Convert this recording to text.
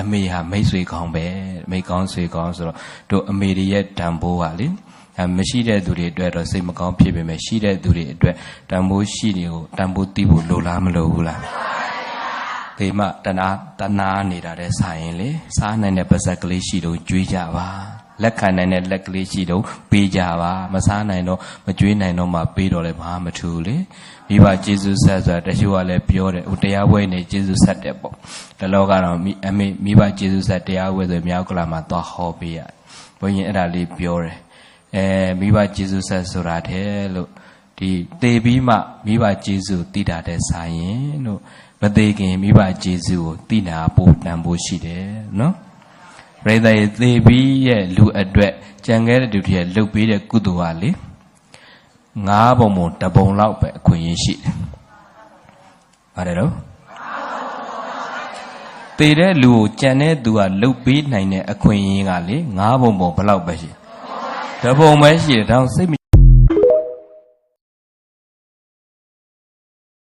အမေဟာမိတ်ဆွေကောင်းပဲမိကောင်းဆွေကောင်းဆိုတော့တို့အမေရဲ့တန်ဖိုးကလေမရှိတဲ့သူတွေအတွက်တော့စိတ်မကောင်းဖြစ်ပေမဲ့ရှိတဲ့သူတွေအတွက်တန်ဖိုးရှိတွေကိုတန်ဖိုးသိဖို့လိုလားမလိုဘူးလားဒီမှာတနာနေတာတဲ့ဆိုင်ရင်လေစားနိုင်တဲ့ပါဇက်ကလေးရှိတော့ကြွေးကြပါလက်ခံနိုင်တဲ့လက်ကလေးရှိတော့ပေးကြပါမစားနိုင်တော့မကြွေးနိုင်တော့မှပေးတော့လည်းဘာမှမထူးလေမိဘကျေးဇူးဆက်ဆိုတာတချို့ကလည်းပြောတယ်ဟိုတရားဝဲနေကျေးဇူးဆက်တယ်ပေါ့ဒီလောကတော့မိဘကျေးဇူးဆက်တရားဝဲဆိုမြောက်ကလာမှာသွားဟောပေးရဘုန်းကြီးအဲ့ဒါလေးပြောတယ်မိဘကျေးဇူးဆက်ဆိုတာတဲ့လို့ဒီသေပြီးမှမိဘကျေးဇူးတည်တာတဲ့ဆိုင်ရင်လို့မသေးခင်မိဘကျေးဇူးကိုတည်နာဖို့တန်ဖို့ရှိတယ်နော်ပရိသတ်သေပြီးရဲ့လူအတွက်ကြံခဲ့တဲ့သူတွေလှုပ်ပေးတဲ့ကုသိုလ်ကလေ9ပုံပုံ1ပုံလောက်ပဲအခွင့်အရေးရှိတယ်။ပါတယ်တော့သေတဲ့လူကိုကြံတဲ့သူကလှုပ်ပေးနိုင်တဲ့အခွင့်အရေးကလေ9ပုံပုံဘယ်လောက်ပဲရှိ1ပုံပဲရှိတယ်ဒါစိတ်မ